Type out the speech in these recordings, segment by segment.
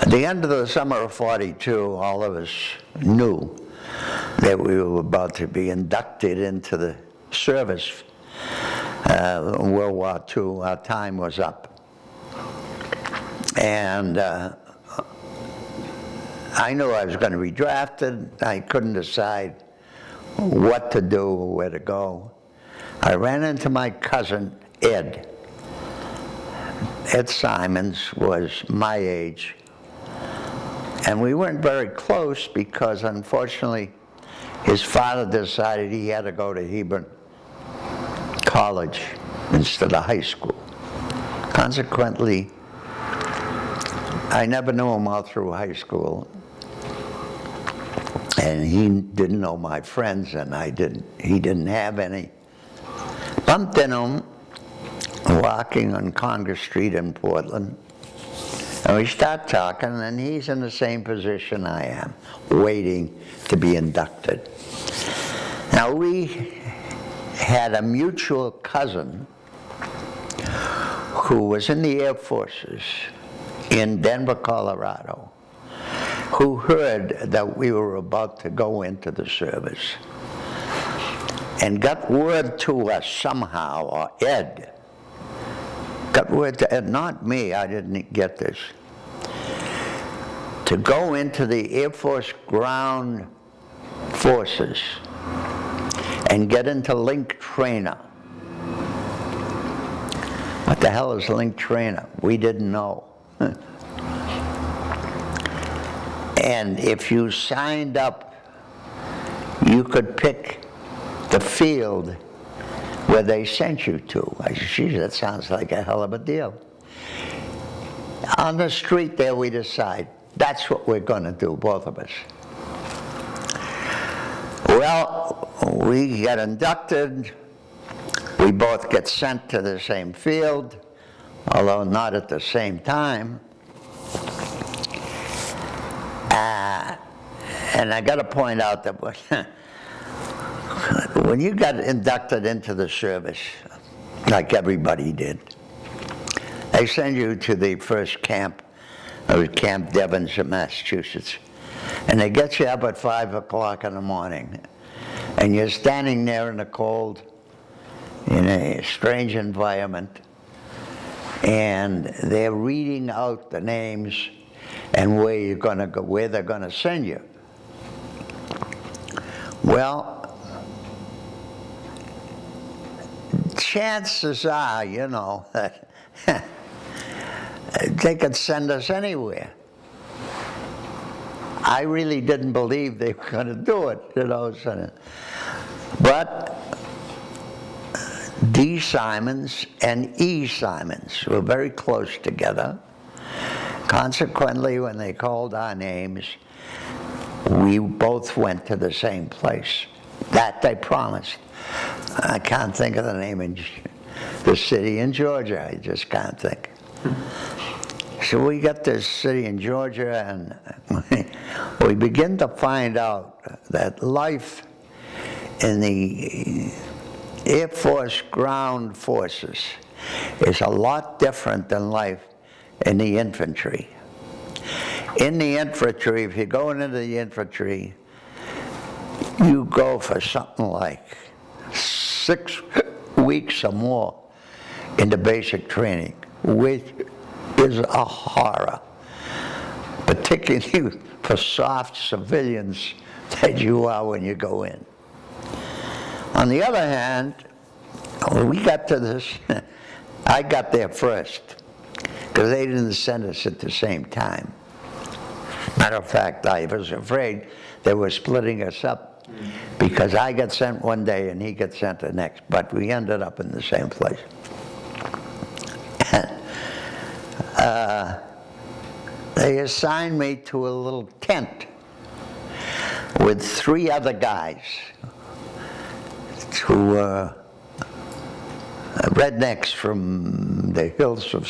At the end of the summer of '42, all of us knew that we were about to be inducted into the service. In World War II, our time was up. And I knew I was going to be drafted. I couldn't decide what to do or where to go. I ran into my cousin, Ed. Ed Simonds was my age. And we weren't very close because, unfortunately, his father decided he had to go to Hebron College instead of high school. Consequently, I never knew him all through high school. And he didn't know my friends, and he didn't have any. Bumped into him walking on Congress Street in Portland. And we start talking, and he's in the same position I am, waiting to be inducted. Now, we had a mutual cousin who was in the Air Forces in Denver, Colorado, who heard that we were about to go into the service and got word to us somehow, or Ed got word to Ed, not me, I didn't get this, to go into the Air Force ground forces and get into link trainer. What the hell is link trainer? We didn't know. And if you signed up, you could pick the field where they sent you to. I said, geez, that sounds like a hell of a deal. On the street there, we decide, that's what we're going to do, both of us. Well, we get inducted. We both get sent to the same field, although not at the same time. And I got to point out that when you got inducted into the service, like everybody did, they send you to the first camp. It was Camp Devens in Massachusetts. And they get you up at 5 o'clock in the morning. And you're standing there in the cold, in a strange environment. And they're reading out the names and where you're going to go, where they're going to send you. Well, chances are, you know, that they could send us anywhere. I really didn't believe they were going to do it, you know. But D. Simonds and E. Simonds were very close together. Consequently, when they called our names, we both went to the same place. That they promised. I can't think of the name in the city in Georgia. I just can't think. So we got this city in Georgia, and we begin to find out that life in the Air Force ground forces is a lot different than life in the infantry. In the infantry, if you're going into the infantry, you go for something like 6 weeks or more into basic training, which is a horror, particularly for soft civilians that you are when you go in. On the other hand, we got to this, I got there first, because they didn't send us at the same time. Matter of fact, I was afraid they were splitting us up because I got sent one day and he got sent the next, but we ended up in the same place. They assigned me to a little tent with 3 other guys who were rednecks from the hills of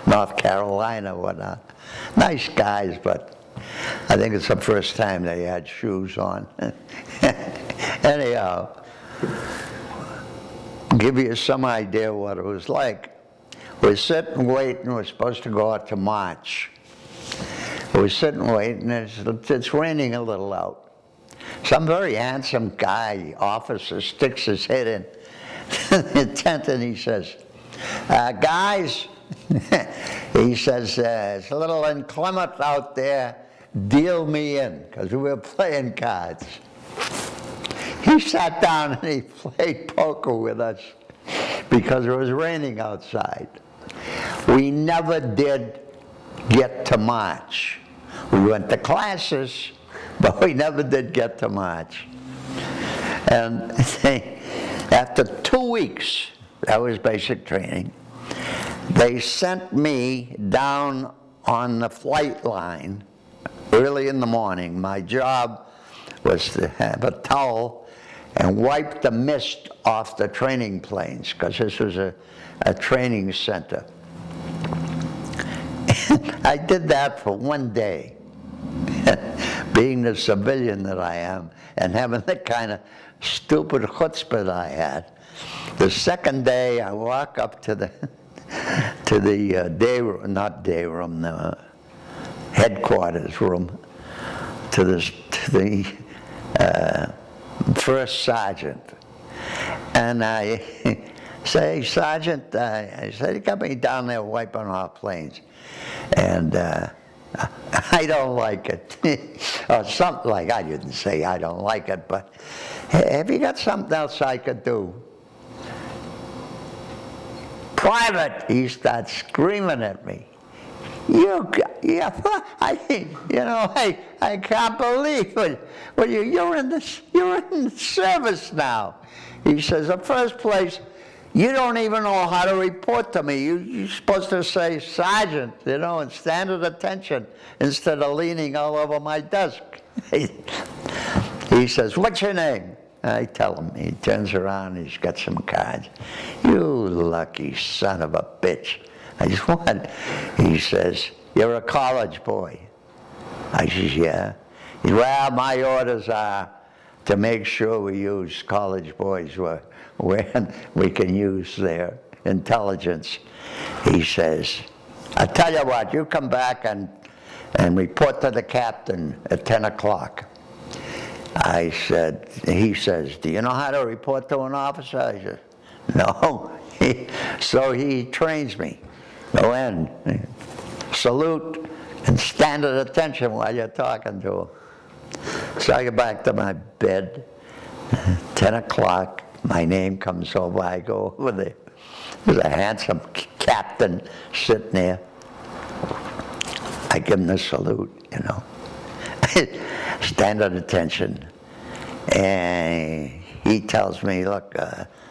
North Carolina, whatnot. Nice guys, but I think it's the first time they had shoes on. Anyhow, give you some idea what it was like. We're sitting waiting, we're supposed to go out to march. we're sitting waiting, it's raining a little out. Some very handsome guy, officer, sticks his head in the tent and he says, guys, he says, it's a little inclement out there, deal me in, because we were playing cards. He sat down and he played poker with us because it was raining outside. We never did get to March. We went to classes, but we never did get to March. And after 2 weeks, that was basic training, they sent me down on the flight line early in the morning. My job was to have a towel and wipe the mist off the training planes, because this was a training center. I did that for 1 day, being the civilian that I am, and having the kind of stupid chutzpah that I had. The second day, I walk up to the day room, not day room, the headquarters room, to the first sergeant, and I say, Sergeant, I said, he got me down there wiping off planes, and I don't like it. Or something like, I didn't say I don't like it, but have you got something else I could do? Private, he starts screaming at me. I can't believe it. Well, you're in the service now. He says, in the first place, you don't even know how to report to me. You're supposed to say sergeant, and stand at attention instead of leaning all over my desk. He says, what's your name? I tell him. He turns around, he's got some cards. You lucky son of a bitch. I just want, he says, you're a college boy. I says, yeah. He says, well, my orders are to make sure we use college boys where we can use their intelligence. He says, I tell you what, you come back and report to the captain at 10 o'clock. I said, he says, do you know how to report to an officer? I said, no. So he trains me. Go in, salute, and stand at attention while you're talking to him. So I get back to my bed, 10 o'clock, my name comes over, I go over there. There's a handsome captain sitting there. I give him the salute, stand at attention. And he tells me, look,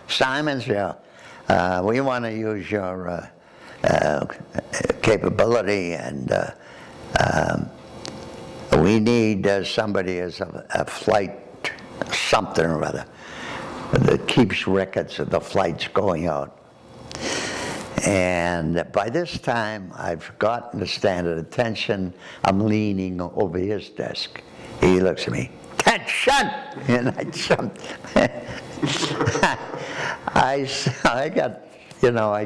Simonds, we want to use your capability, and we need somebody as a flight something or other that keeps records of the flights going out. And by this time, I've gotten to stand at attention. I'm leaning over his desk. He looks at me, attention! And I jumped. I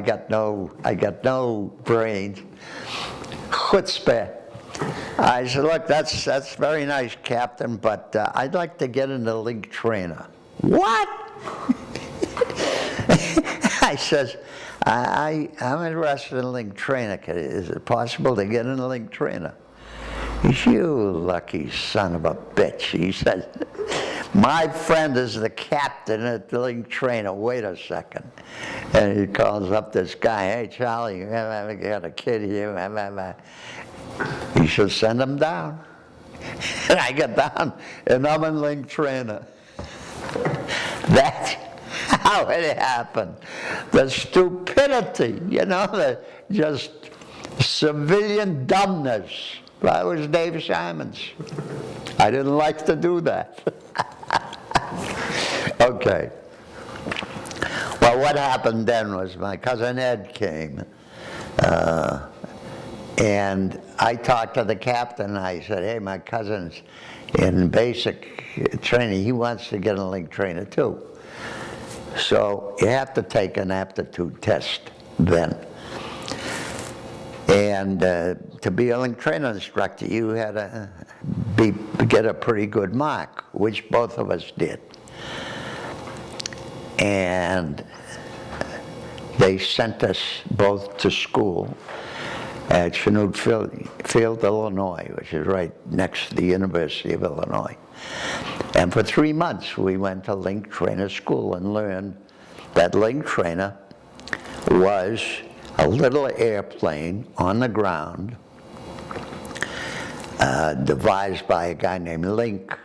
got no brains. Chutzpah. I said, look, that's very nice, Captain, but I'd like to get into link trainer. What? I says, I'm interested in link trainer. Is it possible to get into link trainer? He said, you lucky son of a bitch. He says, my friend is the captain at the link trainer. Wait a second. And he calls up this guy, hey, Charlie, you got a kid here. He should send him down. And I get down, and I'm in link trainer. That's how it happened. The stupidity, the just civilian dumbness. I was Dave Simonds. I didn't like to do that. Okay. Well, what happened then was my cousin Ed came, and I talked to the captain. I said, hey, my cousin's in basic training. He wants to get a link trainer too. So you have to take an aptitude test then. And to be a link trainer instructor, you had to get a pretty good mark, which both of us did. And they sent us both to school at Chanute Field, Illinois, which is right next to the University of Illinois. And for 3 months, we went to link trainer school and learned that link trainer was a little airplane on the ground, devised by a guy named Link.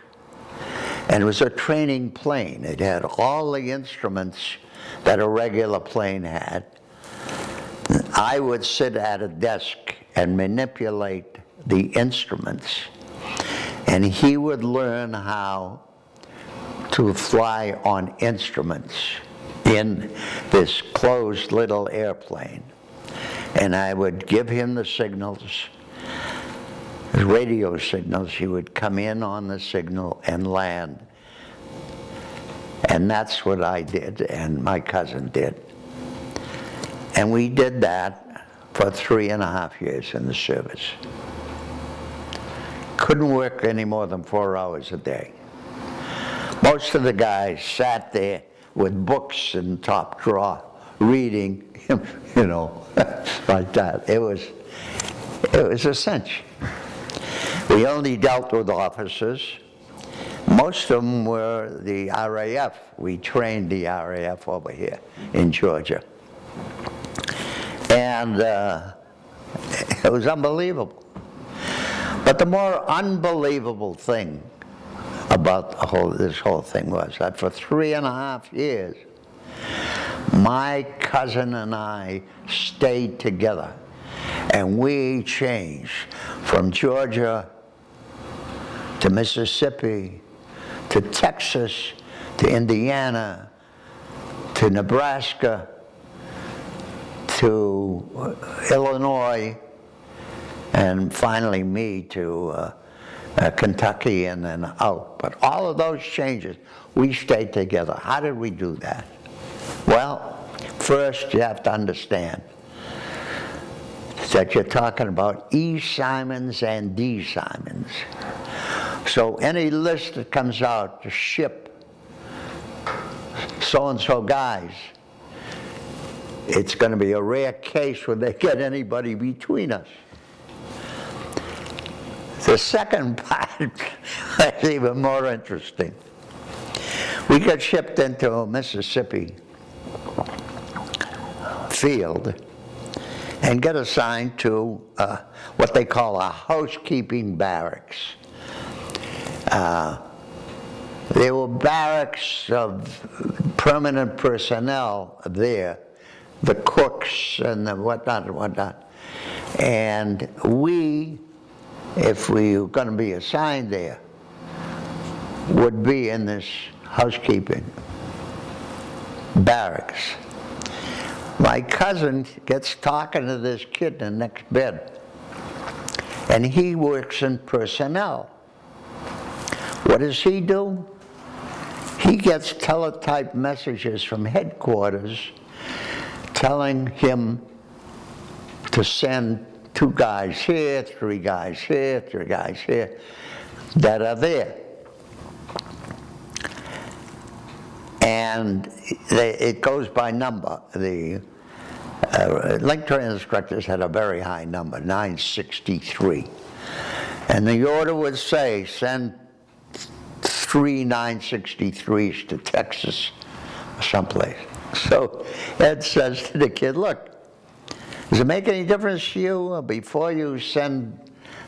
And it was a training plane. It had all the instruments that a regular plane had. I would sit at a desk and manipulate the instruments, and he would learn how to fly on instruments in this closed little airplane. And I would give him the signals, radio signals. He would come in on the signal and land. And that's what I did, and my cousin did. And we did that for 3.5 years in the service. Couldn't work any more than 4 hours a day. Most of the guys sat there with books in top drawer, reading, you know, like that. It was a cinch. We only dealt with officers. Most of them were the RAF. We trained the RAF over here in Georgia. And it was unbelievable. But the more unbelievable thing about this whole thing was that for 3.5 years, my cousin and I stayed together. And we changed from Georgia to Mississippi to Texas to Indiana to Nebraska to Illinois, and finally me to Kentucky and then out. But all of those changes, we stayed together. How did we do that? Well, first you have to understand that you're talking about E. Simonds and D. Simonds. So any list that comes out to ship so-and-so guys, it's going to be a rare case where they get anybody between us. The second part is even more interesting. We got shipped into a Mississippi field and get assigned to what they call a housekeeping barracks. There were barracks of permanent personnel there, the cooks and the whatnot. And we, if we were going to be assigned there, would be in this housekeeping barracks. My cousin gets talking to this kid in the next bed, and he works in personnel. What does he do? He gets teletype messages from headquarters telling him to send 2 guys here, 3 guys here, 3 guys here that are there. And it goes by number. The link training instructors had a very high number, 963. And the order would say, send 3 963s to Texas or someplace. So Ed says to the kid, look, does it make any difference to you before you send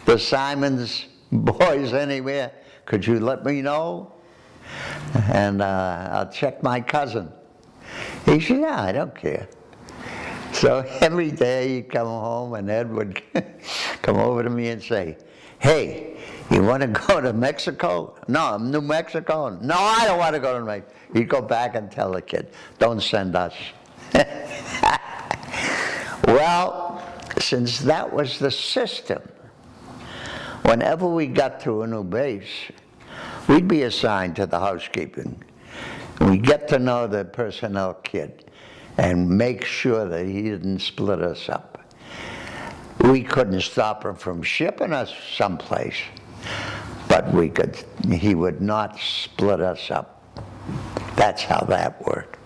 the Simonds boys anywhere? Could you let me know? And I'll check my cousin. He said, yeah, I don't care. So every day he'd come home and Ed would come over to me and say, hey, you want to go to Mexico? No, New Mexico? No, I don't want to go to Mexico. He'd go back and tell the kid, don't send us. Well, since that was the system, whenever we got to a new base, we'd be assigned to the housekeeping. We'd get to know the personnel kid and make sure that he didn't split us up. We couldn't stop him from shipping us someplace, but he would not split us up. That's how that worked.